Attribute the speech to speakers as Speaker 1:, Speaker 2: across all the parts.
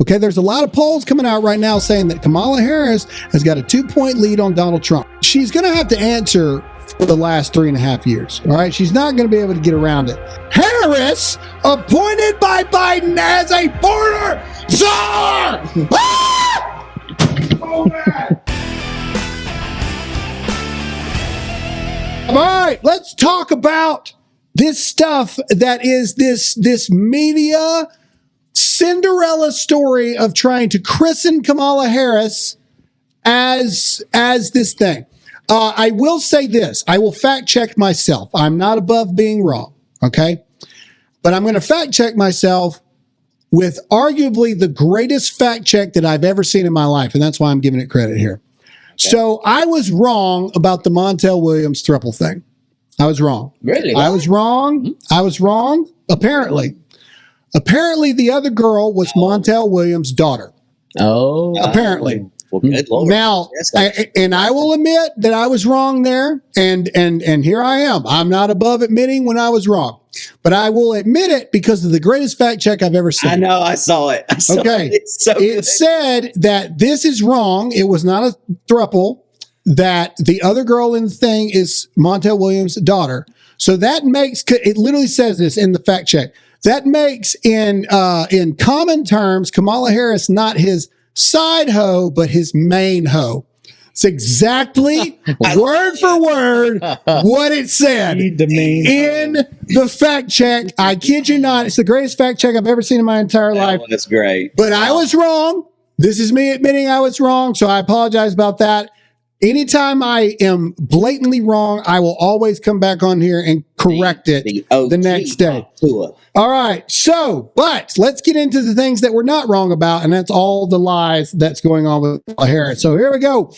Speaker 1: Okay, there's a lot of polls coming out right now saying that Kamala Harris has got a 2-point lead on Donald Trump. She's going to have to answer for the last 3.5 years. All right, she's not going to be able to get around it. Harris appointed by Biden as a border czar. Ah! Oh, man. All right, let's talk about this stuff that is this media Cinderella story of trying to christen Kamala Harris as this thing. I will say this. I will fact check myself. I'm not above being wrong, okay? But I'm going to fact check myself with arguably the greatest fact check that I've ever seen in my life, and that's why I'm giving it credit here. Okay. So I was wrong about the Montel Williams throuple thing. I was wrong.
Speaker 2: Really?
Speaker 1: I was wrong. I was wrong. Apparently the other girl was Montel Williams' daughter.
Speaker 2: Oh.
Speaker 1: Apparently.
Speaker 2: Well, good Lord.
Speaker 1: Now, and I will admit that I was wrong there, and here I am. I'm not above admitting when I was wrong, but I will admit it because of the greatest fact check I've ever seen.
Speaker 2: I know, I saw it.
Speaker 1: Okay, it said that this is wrong. It was not a throuple. That the other girl in the thing is Montel Williams' daughter. So that makes, it literally says this in the fact check. That makes in common terms Kamala Harris not his side hoe, but his main hoe. It's exactly word for word what it said in the fact check. I kid you not. It's the greatest fact check I've ever seen in my entire life.
Speaker 2: That's great.
Speaker 1: But I was wrong. This is me admitting I was wrong. So I apologize about that. Anytime I am blatantly wrong, I will always come back on here and correct it the next day. All right. So, but let's get into the things that we're not wrong about. And that's all the lies that's going on with Harris. So here we go.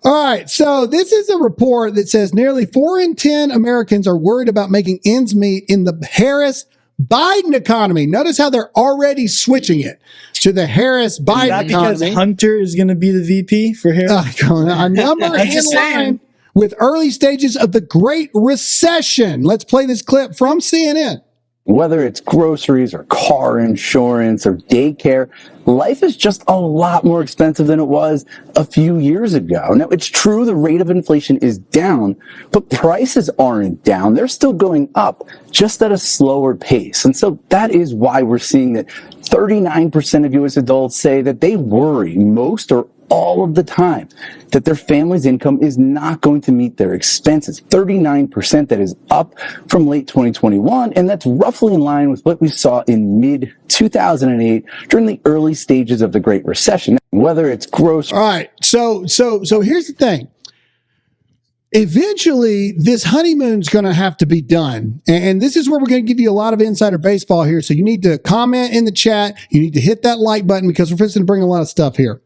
Speaker 1: All right. So this is a report that says nearly 4 in 10 Americans are worried about making ends meet in the Harris-Biden economy. Notice how they're already switching it to the Harris-Biden economy.
Speaker 3: Because Hunter is going to be the VP for Harris?
Speaker 1: A number in line with early stages of the Great Recession. Let's play this clip from CNN.
Speaker 4: Whether it's groceries or car insurance or daycare, life is just a lot more expensive than it was a few years ago. Now, it's true the rate of inflation is down, but prices aren't down. They're still going up, just at a slower pace. And so that is why we're seeing that 39% of U.S. adults say that they worry most or all of the time that their family's income is not going to meet their expenses. 39%, that is up from late 2021, and that's roughly in line with what we saw in mid-2008 during the early stages of the Great Recession. Whether it's gross.
Speaker 1: All right, so here's the thing. Eventually, this honeymoon's going to have to be done. And this is where we're going to give you a lot of insider baseball here. So you need to comment in the chat. You need to hit that like button because we're going to bring a lot of stuff here.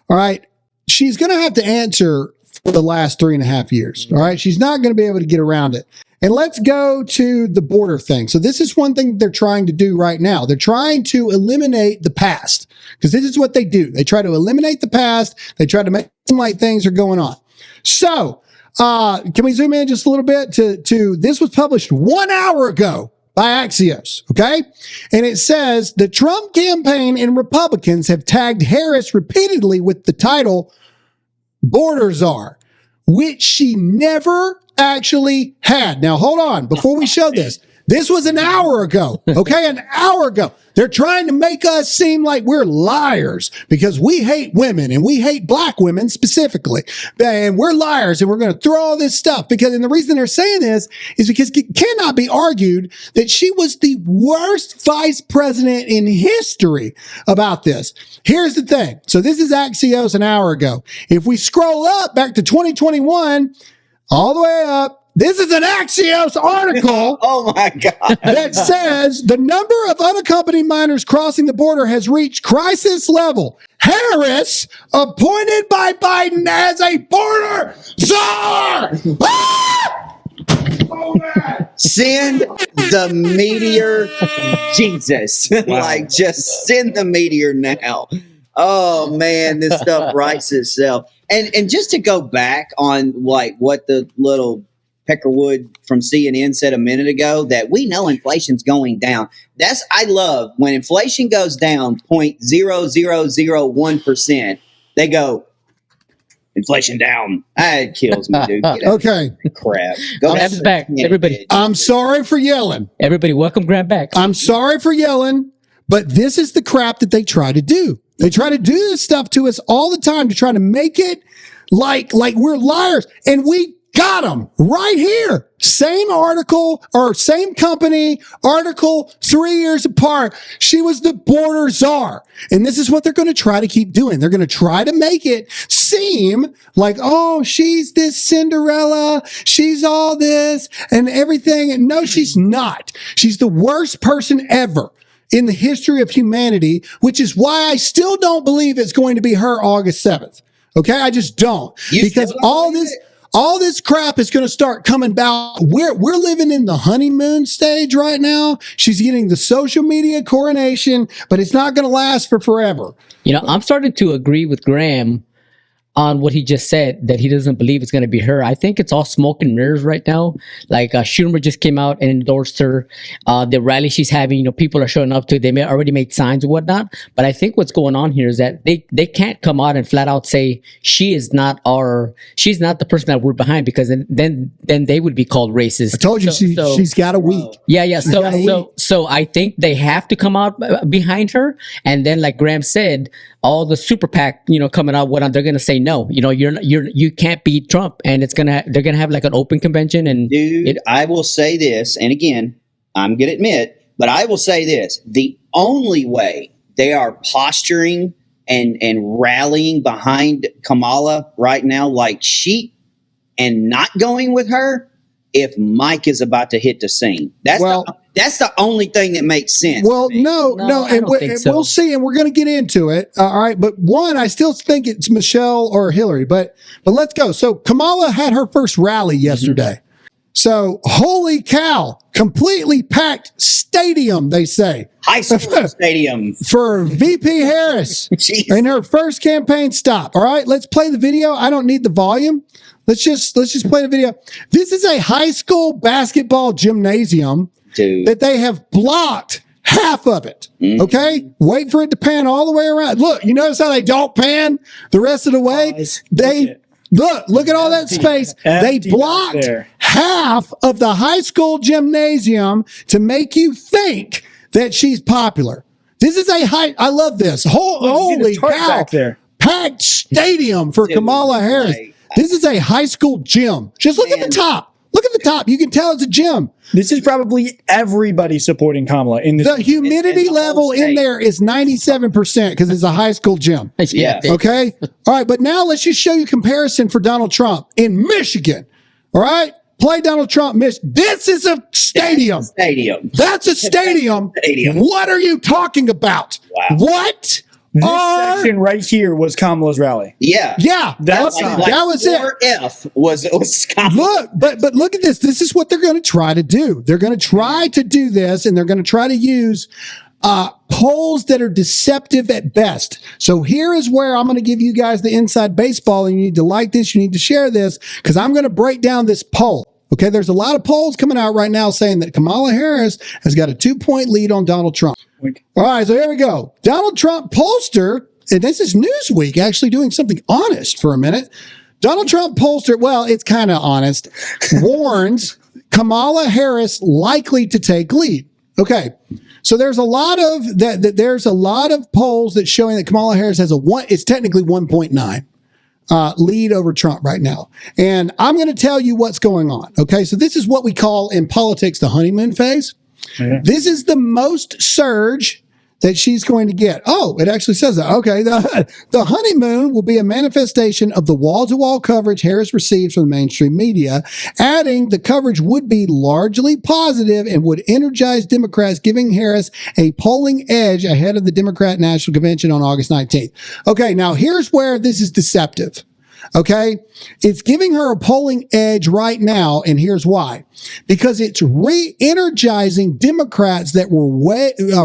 Speaker 1: All right. She's going to have to answer for the last 3.5 years. All right. She's not going to be able to get around it. And let's go to the border thing. So this is one thing they're trying to do right now. They're trying to eliminate the past because this is what they do. They try to eliminate the past. They try to make it seem like things are going on. So can we zoom in just a little bit to this was published 1 hour ago by Axios, okay? And it says the Trump campaign and Republicans have tagged Harris repeatedly with the title border czar, which she never actually had. Now, hold on. Before we show this, this was an hour ago, okay? An hour ago. They're trying to make us seem like we're liars because we hate women and we hate black women specifically. And we're liars and we're going to throw all this stuff and the reason they're saying this is because it cannot be argued that she was the worst vice president in history about this. Here's the thing. So this is Axios an hour ago. If we scroll up back to 2021, all the way up, this is an Axios article.
Speaker 2: Oh my God.
Speaker 1: That says the number of unaccompanied minors crossing the border has reached crisis level. Harris appointed by Biden as a border czar. Ah! Oh, man.
Speaker 2: Send the meteor, Jesus. Like, just send the meteor now. Oh man, this stuff writes itself. And just to go back on like what the little Peckerwood from CNN said a minute ago, that we know inflation's going down. I love when inflation goes down 0.0001%, they go, inflation down. It kills me, dude. Get out
Speaker 1: Okay.
Speaker 2: of crap. Go
Speaker 5: Graham's back. Everybody.
Speaker 1: I'm sorry for yelling.
Speaker 5: Everybody, welcome Graham back.
Speaker 1: I'm sorry for yelling, but this is the crap that they try to do. They try to do this stuff to us all the time to try to make it like we're liars. And we got them right here. Same article or same company, article 3 years apart. She was the border czar. And this is what they're going to try to keep doing. They're going to try to make it seem like, oh, she's this Cinderella. She's all this and everything. And no, she's not. She's the worst person ever in the history of humanity, which is why I still don't believe it's going to be her August 7th. Okay. I just don't, because all this crap is going to start coming about. We're living in the honeymoon stage right now. She's getting the social media coronation, but it's not going to last for forever.
Speaker 5: You know, I'm starting to agree with Graham on what he just said, that he doesn't believe it's going to be her. I think it's all smoke and mirrors right now. Like Schumer just came out and endorsed her. The rally she's having, you know, people are showing up to. They may already made signs and whatnot. But I think what's going on here is that they can't come out and flat out say she's not the person that we're behind, because then they would be called racist.
Speaker 1: I told you she's got a week.
Speaker 5: Yeah. So I think they have to come out behind her, and then like Graham said, all the super PAC, you know, coming out, they're going to say no. You know, you can't beat Trump, and they're gonna have like an open convention. And
Speaker 2: dude, I will say this, and again, I'm gonna admit, but I will say this: the only way they are posturing and rallying behind Kamala right now, like sheep, and not going with her, if Mike is about to hit the scene. That's the only thing that makes sense.
Speaker 1: Well, no, and we'll see, and we're going to get into it. All right, but one, I still think it's Michelle or Hillary, but let's go. So Kamala had her first rally yesterday. So holy cow, completely packed stadium, they say.
Speaker 2: High school stadium.
Speaker 1: For VP Harris in her first campaign stop. All right, let's play the video. I don't need the volume. Let's just play the video. This is a high school basketball gymnasium. Dude. That they have blocked half of it. Okay? Wait for it to pan all the way around. Look, you notice how they don't pan the rest of the way? Look at all that space. They blocked half of the high school gymnasium to make you think that she's popular. This is I love this. Holy cow. Packed stadium for Kamala Harris. This is a high school gym. Just look at the top. Look at the top. You can tell it's a gym.
Speaker 3: This is probably everybody supporting Kamala in this.
Speaker 1: The humidity level in there is 97% because it's a high school gym.
Speaker 2: Yeah.
Speaker 1: Okay. All right. But now let's just show you comparison for Donald Trump in Michigan. All right. Play Donald Trump. This is a stadium. That's a stadium. What are you talking about?
Speaker 2: Wow.
Speaker 1: What?
Speaker 3: This section right here was Kamala's rally.
Speaker 1: Yeah.
Speaker 3: That
Speaker 1: was it.
Speaker 2: F was
Speaker 1: Look, but look at this. This is what they're going to try to do. They're going to try to do this, and they're going to try to use polls that are deceptive at best. So here is where I'm going to give you guys the inside baseball, and you need to like this. You need to share this, because I'm going to break down this poll. Okay, there's a lot of polls coming out right now saying that Kamala Harris has got a 2-point lead on Donald Trump. All right, so here we go. Donald Trump pollster, and this is Newsweek actually doing something honest for a minute. Donald Trump pollster, well, it's kind of honest, warns Kamala Harris likely to take lead. Okay, so there's a lot of there's a lot of polls that showing that Kamala Harris has it's technically 1.9. Lead over Trump right now. And I'm going to tell you what's going on. Okay. So this is what we call in politics the honeymoon phase. Okay. This is the most surge that she's going to get. Oh, it actually says that. Okay. The honeymoon will be a manifestation of the wall-to-wall coverage Harris receives from the mainstream media, adding the coverage would be largely positive and would energize Democrats, giving Harris a polling edge ahead of the Democrat National Convention on August 19th. Okay, now here's where this is deceptive. Okay, it's giving her a polling edge right now, and here's why. Because it's re-energizing Democrats that were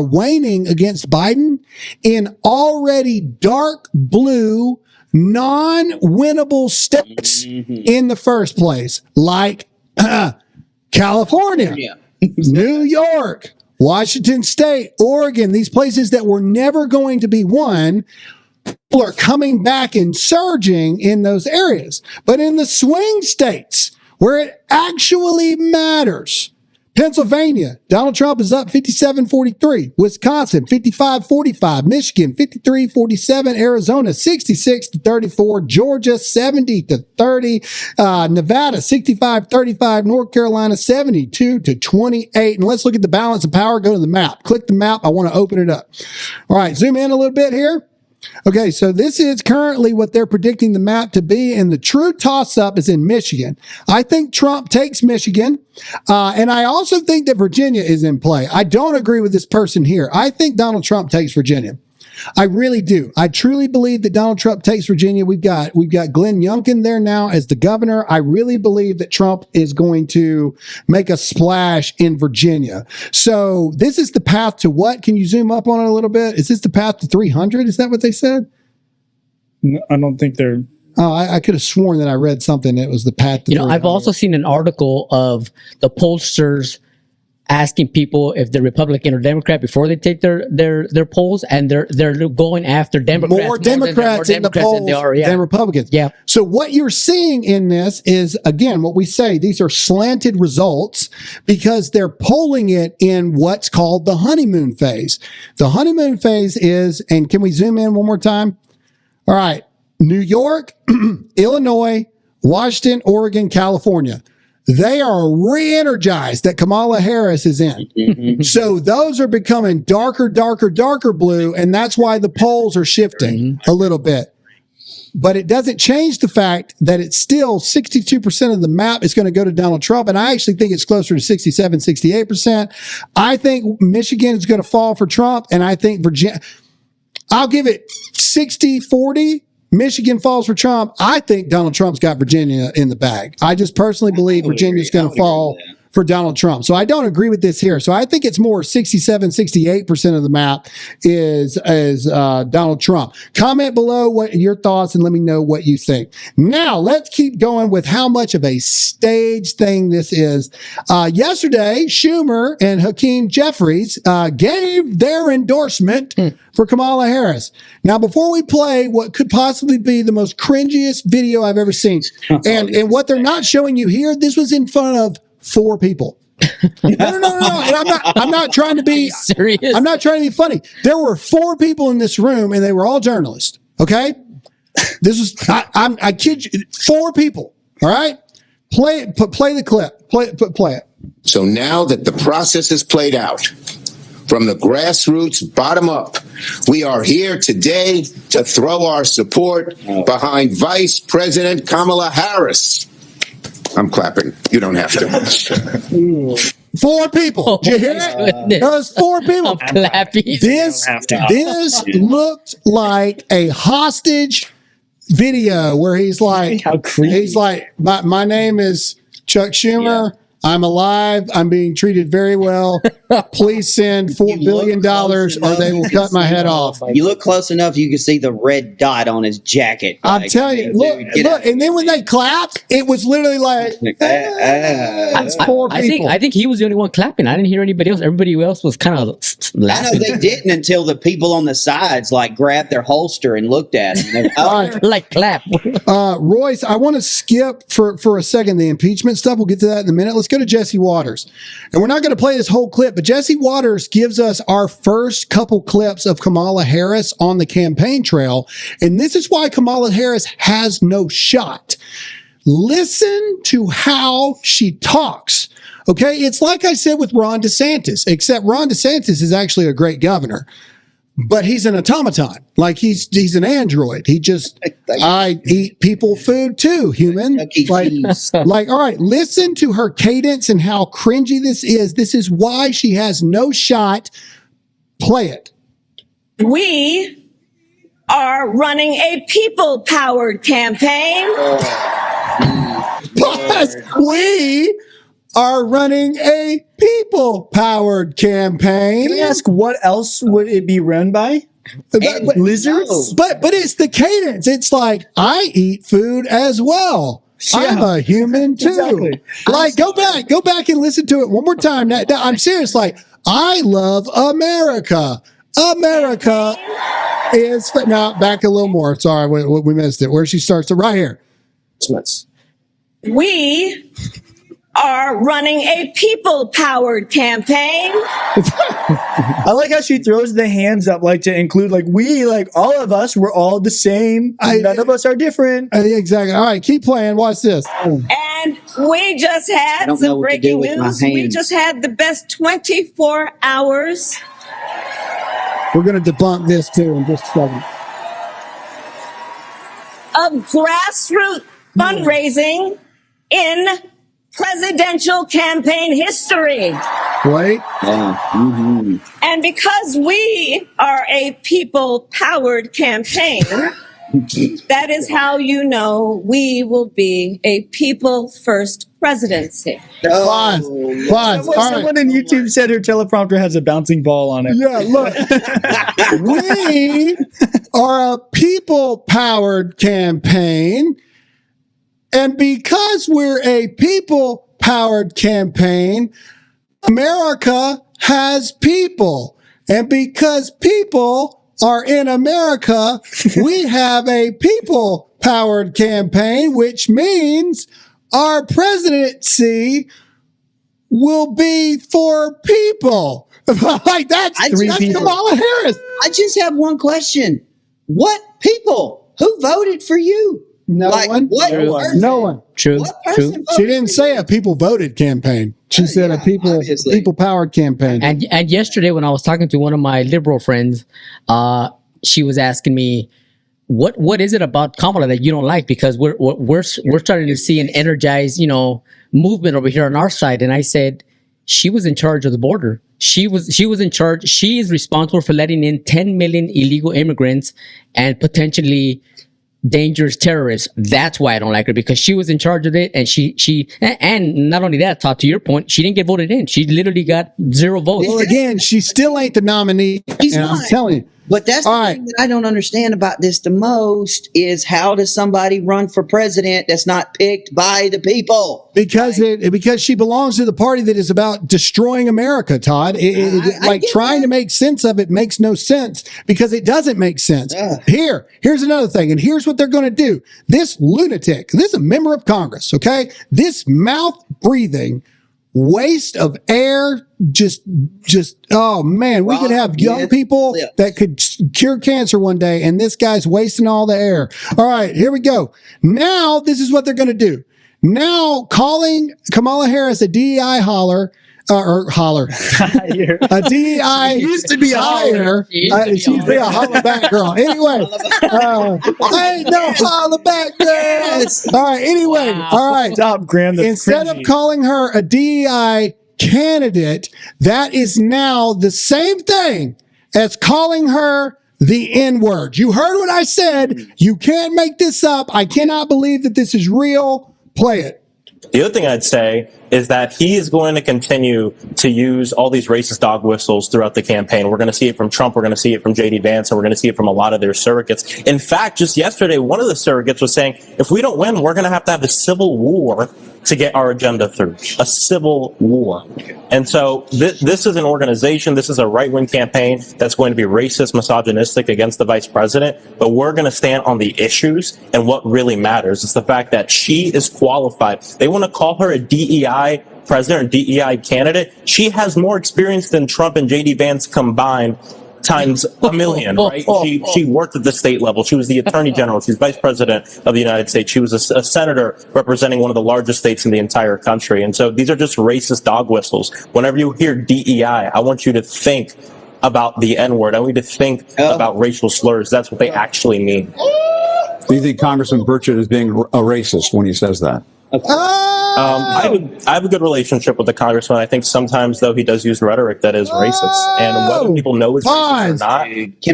Speaker 1: waning against Biden in already dark blue, non-winnable states in the first place, like California, New York, Washington State, Oregon, these places that were never going to be won, people are coming back and surging in those areas. But in the swing states where it actually matters, Pennsylvania, Donald Trump is up 57-43. Wisconsin, 55-45. Michigan, 53-47. Arizona, 66-34. Georgia, 70-30. Nevada, 65-35. North Carolina, 72-28. And let's look at the balance of power. Go to the map. Click the map. I want to open it up. All right, zoom in a little bit here. Okay, so this is currently what they're predicting the map to be, and the true toss-up is in Michigan. I think Trump takes Michigan, and I also think that Virginia is in play. I don't agree with this person here. I think Donald Trump takes Virginia. I really do. I truly believe that Donald Trump takes Virginia. We've got Glenn Youngkin there now as the governor. I really believe that Trump is going to make a splash in Virginia. So this is the path to what? Can you zoom up on it a little bit? Is this the path to 300? Is that what they said?
Speaker 3: No, I don't think they're.
Speaker 1: Oh, I could have sworn that I read something that was the path to 300.
Speaker 5: I've also seen an article of the pollsters asking people if they're Republican or Democrat before they take their polls, and they're going after Democrats.
Speaker 1: More Democrats in the polls than Republicans.
Speaker 5: Yeah.
Speaker 1: So what you're seeing in this is, again, what we say, these are slanted results because they're polling it in what's called the honeymoon phase. The honeymoon phase is, and can we zoom in one more time? All right. New York, Illinois, Washington, Oregon, California. They are re-energized that Kamala Harris is in. So those are becoming darker blue, and that's why the polls are shifting a little bit. But it doesn't change the fact that it's still 62% of the map is going to go to Donald Trump, and I actually think it's closer to 67, 68%. I think Michigan is going to fall for Trump, and I think Virginia, I'll give it 60-40. Michigan falls for Trump. I think Donald Trump's got Virginia in the bag. I just personally believe Virginia's going to fall for Donald Trump. So I don't agree with this here. So I think it's more 67, 68% of the map is Donald Trump. Comment below what your thoughts and let me know what you think. Now let's keep going with how much of a stage thing this is. Yesterday, Schumer and Hakeem Jeffries gave their endorsement for Kamala Harris. Now, before we play what could possibly be the most cringiest video I've ever seen, and what they're not showing you here, this was in front of 4 people. No. And I'm not trying to be
Speaker 5: serious.
Speaker 1: I'm not trying to be funny. There were 4 people in this room, and they were all journalists. Okay, this is I kid you, 4 people. All right, play the clip. Play it.
Speaker 6: So now that the process is played out, from the grassroots bottom up, we are here today to throw our support behind Vice President Kamala Harris. I'm clapping. You don't have to.
Speaker 1: 4 people. Did you hear it? Those 4 people.
Speaker 5: I'm clapping.
Speaker 1: This looked like a hostage video where he's like,
Speaker 3: How creepy.
Speaker 1: he's like, my name is Chuck Schumer. I'm alive. I'm being treated very well. Please send $4 billion or they will cut my head off.
Speaker 2: You look close enough, you can see the red dot on his jacket.
Speaker 1: I'm telling you, look, and then when they clapped, it was literally like, it's 4 people.
Speaker 5: I think he was the only one clapping. I didn't hear anybody else. Everybody else was kind of
Speaker 2: I know
Speaker 5: laughing.
Speaker 2: they didn't until the people on the sides like grabbed their holster and looked at him.
Speaker 1: All right.
Speaker 5: Like clap.
Speaker 1: Royce, I want to skip for a second the impeachment stuff. We'll get to that in a minute. Let's go to Jesse Waters. And we're not going to play this whole clip, but Jesse Waters gives us our first couple clips of Kamala Harris on the campaign trail. And this is why Kamala Harris has no shot. Listen to how she talks. Okay, it's like I said with Ron DeSantis, except Ron DeSantis is actually a great governor. But he's an automaton, like he's an android. He just, I eat people food too, human. Like, all right, listen to her cadence and how cringy this is. This is why she has no shot. Play it.
Speaker 7: We are running a people-powered campaign.
Speaker 1: But we are running a people-powered campaign.
Speaker 3: Can I ask what else would it be run by? Lizards?
Speaker 1: But it's the cadence. It's like, I eat food as well. I'm a human too.
Speaker 3: Exactly.
Speaker 1: Like, go back and listen to it one more time. Now, I'm serious. Like, I love America. America is now back a little more. Sorry, we missed it. Where she starts right here.
Speaker 7: We are running a people-powered campaign.
Speaker 3: I like how she throws the hands up, like to include, like we, like all of us, we're all the same. None of us are different.
Speaker 1: Exactly. All right, keep playing. Watch this.
Speaker 7: And we just had some breaking news. We just had the best 24 hours.
Speaker 1: We're going to debunk this too in just a second.
Speaker 7: Of grassroots fundraising in presidential campain history.
Speaker 1: Wait.
Speaker 7: And because we are a people-powered campaign, that is how you know we will be a people-first presidency.
Speaker 1: Pause. All
Speaker 3: Someone
Speaker 1: right.
Speaker 3: in YouTube said her teleprompter has a bouncing ball on it.
Speaker 1: Yeah, look. We are a people-powered campaign. And because we're a people-powered campaign, America has people. And because people are in America, we have a people-powered campaign, which means our presidency will be for people. Like that's Kamala Harris.
Speaker 2: I just have one question. What people? Who voted for you?
Speaker 1: No one.
Speaker 2: What person?
Speaker 1: No one.
Speaker 5: True.
Speaker 2: What person
Speaker 1: She
Speaker 2: voted
Speaker 1: didn't
Speaker 2: for
Speaker 1: say
Speaker 2: you?
Speaker 1: a people voted campaign. She said a people powered campaign.
Speaker 5: And yesterday when I was talking to one of my liberal friends, she was asking me, what is it about Kamala that you don't like? Because we're starting to see an energized, movement over here on our side. And I said, she was in charge of the border. She was in charge. She is responsible for letting in 10 million illegal immigrants and potentially dangerous terrorists. That's why I don't like her, because she was in charge of it, and and not only that, Todd, to your point, she didn't get voted in. She literally got 0 votes.
Speaker 1: Well, again, she still ain't the nominee.
Speaker 2: She's
Speaker 1: and
Speaker 2: not.
Speaker 1: I'm telling you.
Speaker 2: But that's the
Speaker 1: All right.
Speaker 2: thing that I don't understand about this the most is how does somebody run for president that's not picked by the people?
Speaker 1: Because she belongs to the party that is about destroying America, Todd.
Speaker 2: I get
Speaker 1: Trying
Speaker 2: that.
Speaker 1: to make sense of it makes no sense because it doesn't make sense.
Speaker 2: Ugh.
Speaker 1: Here's another thing, and here's what they're going to do. This lunatic, this is a member of Congress, okay? This mouth breathing waste of air, just oh man, we could have young people that could cure cancer one day, and this guy's wasting all the air. All right, here we go. Now this is what they're going to do. Now calling Kamala Harris a DEI holler. A DEI
Speaker 3: used to be a
Speaker 1: hire. She used to be a holler back girl. Anyway, I ain't no holler back girl. All right. Anyway, all right.
Speaker 3: Stop, Graham.
Speaker 1: Instead of calling her a DEI candidate, that is now the same thing as calling her the N-word. You heard what I said. You can't make this up. I cannot believe that this is real. Play it.
Speaker 8: The other thing I'd say is that he is going to continue to use all these racist dog whistles throughout the campaign. We're going to see it from Trump. We're going to see it from J.D. Vance, and we're going to see it from a lot of their surrogates. In fact, just yesterday, one of the surrogates was saying, if we don't win, we're going to have a civil war to get our agenda through. A civil war. And so this is an organization, this is a right-wing campaign that's going to be racist, misogynistic against the vice president, but we're going to stand on the issues and what really matters. It's the fact that she is qualified. They want to call her a DEI president or DEI candidate. She has more experience than Trump and J.D. Vance combined times a million, right? She worked at the state level. She was the attorney general. She's vice president of the United States. She was a senator representing one of the largest states in the entire country. And so these are just racist dog whistles. Whenever you hear DEI, I want you to think about the N-word. I want you to think about racial slurs. That's what they actually mean.
Speaker 9: Do you think Congressman Burchett is being a racist when he says that?
Speaker 8: I have a good relationship with the congressman. I think sometimes, though, he does use rhetoric that is racist. And whether people know it's racist or not.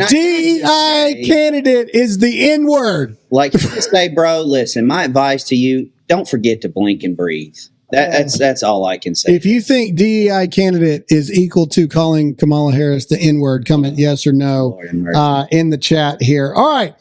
Speaker 1: DEI candidate is the N-word.
Speaker 2: Like, just say, bro, listen, my advice to you, don't forget to blink and breathe. That's all I can say.
Speaker 1: If you think DEI candidate is equal to calling Kamala Harris the N-word, comment yes or no in the chat here. All right.